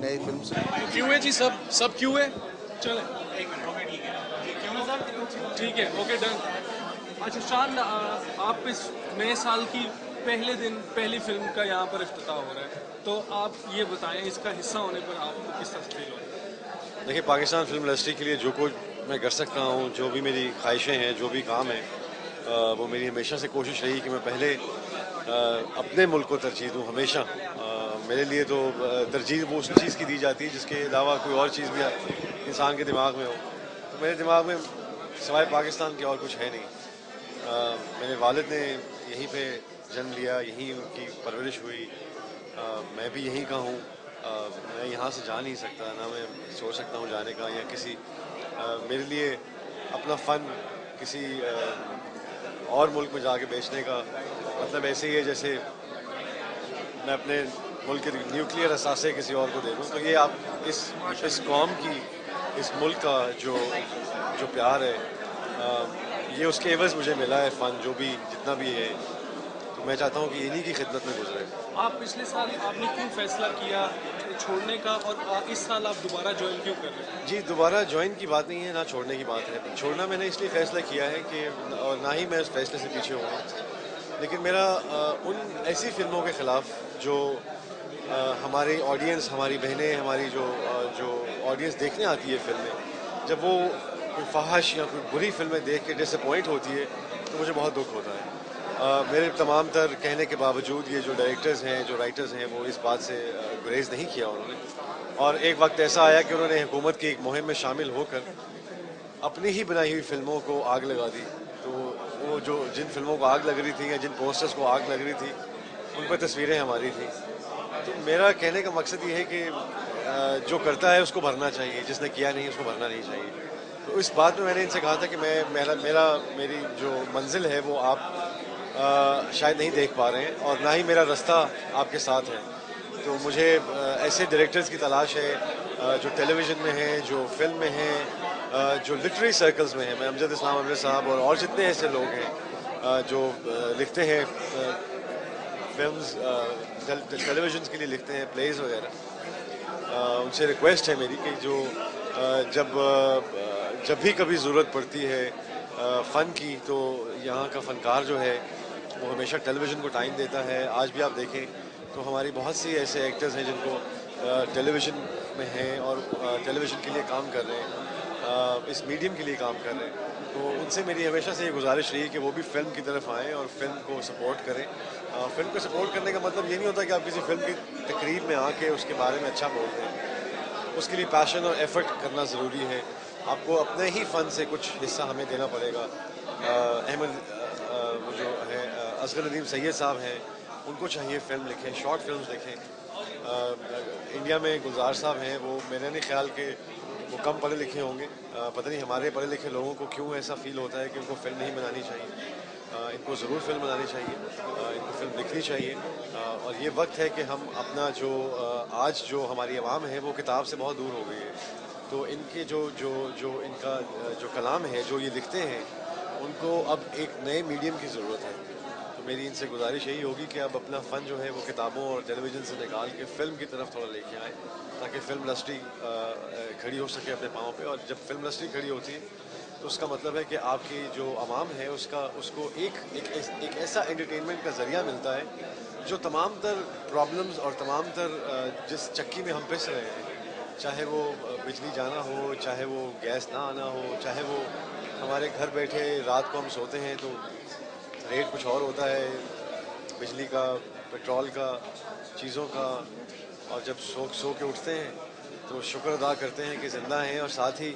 नई फिल्म से। क्यों है जी, सब सब क्यों है? चले एक मिनट, ओके ठीक है, क्यों है सर? ठीक है, ओके डन। अच्छा शान, आप इस नए साल की पहले दिन पहली फिल्म का यहाँ पर इफ्तिताह हो रहा है, तो आप ये बताएं इसका हिस्सा होने पर आपको किस तरह फील हो रहा है? देखिए, पाकिस्तान फिल्म इंडस्ट्री के लिए जो कुछ मैं कर सकता हूँ, जो भी मेरी ख्वाहिशें हैं, जो भी काम है, वो मेरी हमेशा से कोशिश रही कि मैं पहले अपने मुल्क को तरजीह दूँ हमेशा। मेरे लिए तो तरजीह वो उस चीज़ की दी जाती है जिसके अलावा कोई और चीज़ भी इंसान के दिमाग में हो। तो मेरे दिमाग में सिवाय पाकिस्तान के और कुछ है नहीं। मेरे वालिद ने यहीं पे जन्म लिया, यहीं उनकी परवरिश हुई। मैं भी यहीं का हूँ। मैं यहाँ से जा नहीं सकता, ना मैं सोच सकता हूँ जाने का या किसी मेरे लिए अपना फ़न किसी और मुल्क में जाके बेचने का मतलब ऐसे ही है जैसे मैं अपने मुल्क के न्यूक्लियर असासे किसी और को दे दूँ। तो ये आप इस कौम की, इस मुल्क का जो जो प्यार है, ये उसके एवज़ मुझे मिला है फ़न जो भी जितना भी है। तो मैं चाहता हूँ कि इन्हीं की खिदमत में गुजरे। आप पिछले साल आपने क्यों फैसला किया छोड़ने का, और इस साल आप दोबारा ज्वाइन क्यों कर रहे हैं? जी, दोबारा जॉइन की बात नहीं है, ना छोड़ने की बात है। छोड़ना मैंने इसलिए फ़ैसला किया है कि और ना ही मैं उस फ़ैसले से पीछे हूँ। लेकिन मेरा उन ऐसी फ़िल्मों के ख़िलाफ़ जो हमारी ऑडियंस, हमारी बहनें, हमारी जो ऑडियंस देखने आती है फ़िल्में, जब वो कोई फ़ाहिश या कोई बुरी फ़िल्में देख के डिसअपॉइंट होती है, तो मुझे बहुत दुःख होता है। मेरे तमाम तर कहने के बावजूद ये जो डायरेक्टर्स हैं, जो राइटर्स हैं, वो इस बात से गुरेज़ नहीं किया उन्होंने। और एक वक्त ऐसा आया कि उन्होंने हुकूमत की एक मुहिम में शामिल होकर अपनी ही बनाई हुई फ़िल्मों को आग लगा दी। तो वो जो जिन फ़िल्मों को आग लग रही थी या जिन पोस्टर्स को आग लग रही थी, उन पर तस्वीरें हमारी थी। तो मेरा कहने का मकसद ये है कि जो करता है उसको भरना चाहिए, जिसने किया नहीं उसको भरना नहीं चाहिए। तो इस बात में मैंने इनसे कहा था कि मेरी जो मंजिल है वो आप शायद नहीं देख पा रहे हैं और ना ही मेरा रास्ता आपके साथ है। तो मुझे ऐसे डायरेक्टर्स की तलाश है जो टेलीविज़न में हैं, जो फ़िल्म में हैं, जो लिटरेरी सर्कल्स में हैं। मैं अमजद इस्लाम अमजद साहब और जितने ऐसे लोग हैं जो लिखते हैं फ़िल्म्स, टेलीविज़न के लिए लिखते हैं, प्लेज़ वगैरह। उनसे रिक्वेस्ट है मेरी कि जो जब भी कभी ज़रूरत पड़ती है फ़न की, तो यहाँ का फ़नकार जो है वो हमेशा टेलीविज़न को टाइम देता है। आज भी आप देखें तो हमारी बहुत सी ऐसे एक्टर्स हैं जिनको टेलीविज़न में हैं और टेलीविज़न के लिए काम कर रहे हैं, इस मीडियम के लिए काम कर रहे हैं। तो उनसे मेरी हमेशा से ये गुजारिश रही है कि वो भी फ़िल्म की तरफ आएँ और फ़िल्म को सपोर्ट करें। फ़िल्म को सपोर्ट करने का मतलब ये नहीं होता कि आप किसी फ़िल्म की तकरीब में आके उसके बारे में अच्छा बोल दें। उसके लिए पैशन और एफ़र्ट करना ज़रूरी है। आपको अपने ही फ़न से कुछ हिस्सा हमें देना पड़ेगा। वो जो है असगर नदीम सैयद साहब हैं, उनको चाहिए फ़िल्म लिखें, शॉर्ट फ़िल्म्स लिखें। इंडिया में गुलजार साहब हैं, वो मेरा नहीं ख़्याल कि वो कम पढ़े लिखे होंगे। पता नहीं हमारे पढ़े लिखे लोगों को क्यों ऐसा फ़ील होता है कि उनको फ़िल्म नहीं बनानी चाहिए। इनको ज़रूर फ़िल्म बनानी चाहिए, इनको फ़िल्म लिखनी चाहिए। और ये वक्त है कि हम अपना जो आज जो हमारी आवाम है वो किताब से बहुत दूर हो गई है। तो इनके जो जो जो इनका जो कलाम है, जो ये लिखते हैं, उनको अब एक नए मीडियम की ज़रूरत है। तो मेरी इनसे गुजारिश यही होगी कि अब अपना फ़न जो है वो किताबों और टेलीविज़न से निकाल के फ़िल्म की तरफ थोड़ा लेके आएँ, ताकि फ़िल्म इंडस्ट्री खड़ी हो सके अपने पाँव पे। और जब फ़िल्म इंडस्ट्री खड़ी होती है तो उसका मतलब है कि आपकी जो आवाम है उसको एक ऐसा एंटरटेनमेंट का ज़रिया मिलता है जो तमाम तर प्रॉब्लम्स और तमाम तर जिस चक्की में हम पिस रहे हैं, चाहे वो बिजली जाना हो, चाहे वो गैस ना आना हो, चाहे वो हमारे घर बैठे रात को हम सोते हैं तो रेट कुछ और होता है, बिजली का, पेट्रोल का, चीज़ों का। और जब सो सो के उठते हैं तो शुक्र अदा करते हैं कि ज़िंदा हैं और साथ ही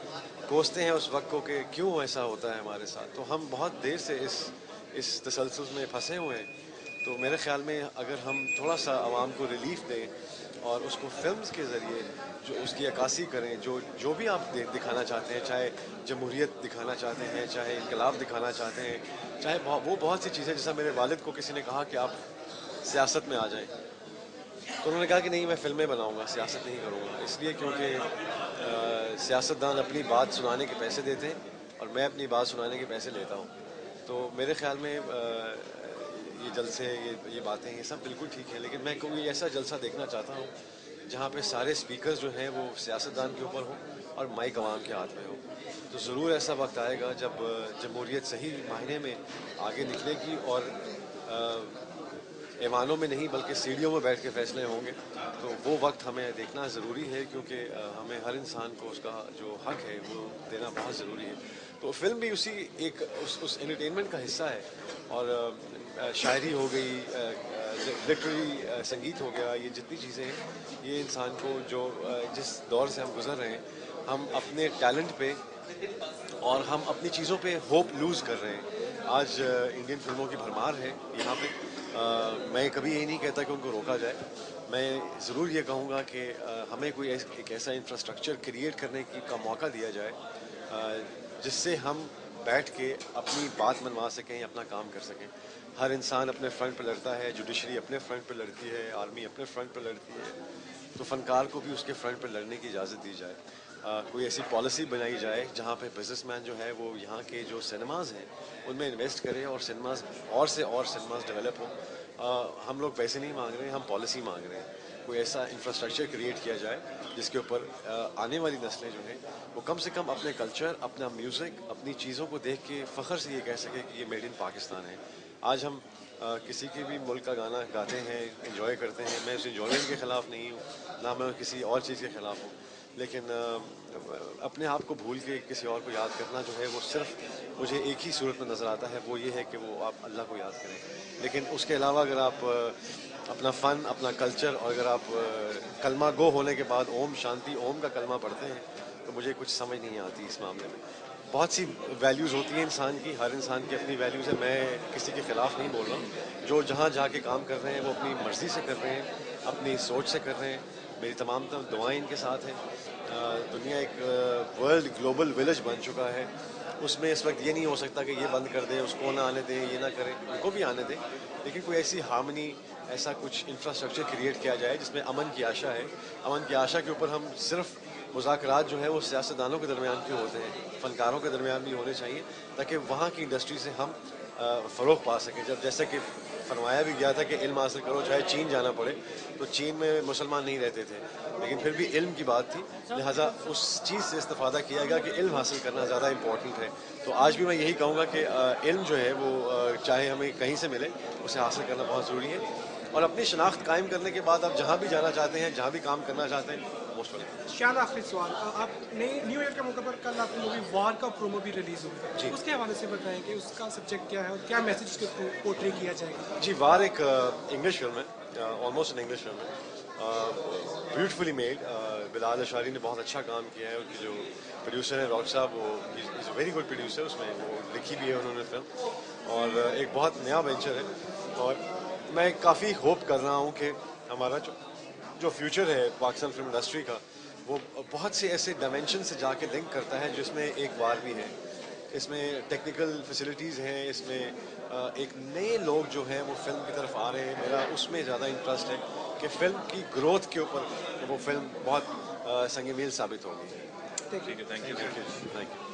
कोसते हैं उस वक्त को कि क्यों ऐसा होता है हमारे साथ। तो हम बहुत देर से इस तसलसल में फंसे हुए हैं। तो मेरे ख़्याल में अगर हम थोड़ा सा आवाम को रिलीफ़ दें और उसको फ़िल्म्स के ज़रिए जो उसकी अक्कासी करें, जो जो भी आप दिखाना चाहते हैं, चाहे जमहूरियत दिखाना चाहते हैं, चाहे इनकलाब दिखाना चाहते हैं, चाहे वो बहुत सी चीज़ें, जैसा मेरे वालिद को किसी ने कहा कि आप सियासत में आ जाएं, तो उन्होंने कहा कि नहीं, मैं फ़िल्में बनाऊंगा, सियासत नहीं करूंगा। इसलिए क्योंकि सियासतदान अपनी बात सुनाने के पैसे देते हैं और मैं अपनी बात सुनाने के पैसे लेता हूँ। तो मेरे ख़्याल में ये जलसे, ये बातें, ये सब बिल्कुल ठीक है, लेकिन मैं कोई ऐसा जलसा देखना चाहता हूँ जहाँ पे सारे स्पीकर्स जो हैं वो सियासतदान के ऊपर हो और माइक अवाम के हाथ में हो। तो ज़रूर ऐसा वक्त आएगा जब जमहूरियत सही मायने में आगे निकलेगी और ऐवानों में नहीं बल्कि सीढ़ियों में बैठ के फैसले होंगे। तो वो वक्त हमें देखना ज़रूरी है, क्योंकि हमें हर इंसान को उसका जो हक है वो देना बहुत ज़रूरी है। तो फिल्म भी उसी एक उस एंटरटेनमेंट का हिस्सा है। और शायरी हो गई, लिटरेरी संगीत हो गया, ये जितनी चीज़ें हैं ये इंसान को जो जिस दौर से हम गुज़र रहे हैं, हम अपने टैलेंट पे और हम अपनी चीज़ों पे होप लूज़ कर रहे हैं। आज इंडियन फिल्मों की भरमार है यहाँ पे। मैं कभी यही नहीं कहता कि उनको रोका जाए। मैं ज़रूर ये कहूँगा कि हमें कोई एक ऐसा इंफ्रास्ट्रक्चर क्रिएट करने का मौका दिया जाए जिससे हम बैठ के अपनी बात मनवा सकें, अपना काम कर सकें। हर इंसान अपने फ्रंट पर लड़ता है, जुडिशरी अपने फ्रंट पर लड़ती है, आर्मी अपने फ्रंट पर लड़ती है। तो फनकार को भी उसके फ्रंट पर लड़ने की इजाज़त दी जाए। कोई ऐसी पॉलिसी बनाई जाए जहाँ पे बिजनेसमैन जो है वो यहाँ के जो सिनेमाज हैं उनमें इन्वेस्ट करें और सिनेमाज और से और सिनेमाज डेवलप हो। हम लोग पैसे नहीं मांग रहे हैं, हम पॉलिसी मांग रहे हैं। कोई ऐसा इंफ्रास्ट्रक्चर क्रिएट किया जाए जिसके ऊपर आने वाली नस्लें जो हैं वो कम से कम अपने कल्चर, अपना म्यूज़िक, अपनी चीज़ों को देख के फ़ख्र से ये कह सके कि ये मेड इन पाकिस्तान है। आज हम किसी के भी मुल्क का गाना गाते हैं, एंजॉय करते हैं। मैं उस एंजॉयमेंट के ख़िलाफ़ नहीं हूँ, ना मैं किसी और चीज़ के ख़िलाफ़ हूँ, लेकिन अपने आप को भूल के किसी और को याद करना जो है वो सिर्फ मुझे एक ही सूरत में नज़र आता है, वो ये है कि वो आप अल्लाह को याद करें। लेकिन उसके अलावा अगर आप अपना फ़न, अपना कल्चर, और अगर आप कलमा गो होने के बाद ओम शांति ओम का कलमा पढ़ते हैं तो मुझे कुछ समझ नहीं आती इस मामले में। बहुत सी वैल्यूज़ होती हैं इंसान की, हर इंसान की अपनी वैल्यूज़ है। मैं किसी के ख़िलाफ़ नहीं बोल रहा हूँ। जो जहाँ जाके काम कर रहे हैं वो अपनी मर्ज़ी से कर रहे हैं, अपनी सोच से कर रहे हैं। मेरी तमाम दुआएं इनके साथ हैं। दुनिया एक वर्ल्ड ग्लोबल विलेज बन चुका है। उसमें इस वक्त ये नहीं हो सकता कि ये बंद कर दें, उसको ना आने दें, ये ना करें, उनको भी आने दें। लेकिन कोई ऐसी हार्मनी, ऐसा कुछ इंफ्रास्ट्रक्चर क्रिएट किया जाए जिसमें अमन की आशा है। अमन की आशा के ऊपर हम सिर्फ मुज़ाकरात जो है वो सियासतदानों के दरमियान क्यों होते हैं, फ़नकारों के दरमियान भी होने चाहिए, ताकि वहाँ की इंडस्ट्री से हम फ़रोग़ पा सकें। जब जैसे कि फरमाया भी गया था कि इल्म हासिल करो चाहे चीन जाना पड़े, तो चीन में मुसलमान नहीं रहते थे, लेकिन फिर भी इल्म की बात थी, लिहाजा उस चीज़ से इस्तेफ़ादा किया गया कि इल्म हासिल करना ज़्यादा इंपॉर्टेंट है। तो आज भी मैं यही कहूँगा कि इल्म जो है वो चाहे हमें कहीं से मिले, उसे हासिल करना बहुत ज़रूरी है। और अपनी शनाख्त कायम करने के बाद आप जहाँ भी जाना चाहते हैं, जहाँ भी काम करना चाहते हैं, मोस्ट वेलकम। शान आखिरी सवाल, आपने न्यू ईयर के मौके पर कल आपकी मूवी वार का प्रोमो भी रिलीज हुआ जी। है, उसके हवाले से बताएं कि उसका सब्जेक्ट क्या है और क्या मैसेज उसके थ्रू पोर्ट्रे किया जाएगा। जी, वार एक इंग्लिश फिल्म है, ऑलमोस्ट एन इंग्लिश फिल्म है, ब्यूटीफुली मेड। बिलाल अशारी ने बहुत अच्छा काम किया है। उनकी जो प्रोड्यूसर है रॉक साहब, वो is a very good producer. उसमें वो लिखी भी है उन्होंने फिल्म, और एक बहुत नया वेंचर है। और मैं काफ़ी होप कर रहा हूँ कि हमारा जो फ्यूचर है पाकिस्तान फिल्म इंडस्ट्री का, वो बहुत से ऐसे डायमेंशन से जाके लिंक करता है जिसमें एक वार भी है, इसमें टेक्निकल फैसिलिटीज़ हैं, इसमें एक नए लोग जो हैं वो फिल्म की तरफ आ रहे हैं। मेरा उसमें ज़्यादा इंटरेस्ट है कि फ़िल्म की ग्रोथ के ऊपर वो फिल्म बहुत संग मील साबित होगी। ठीक है। ठीक है, थैंक यू। Thank you.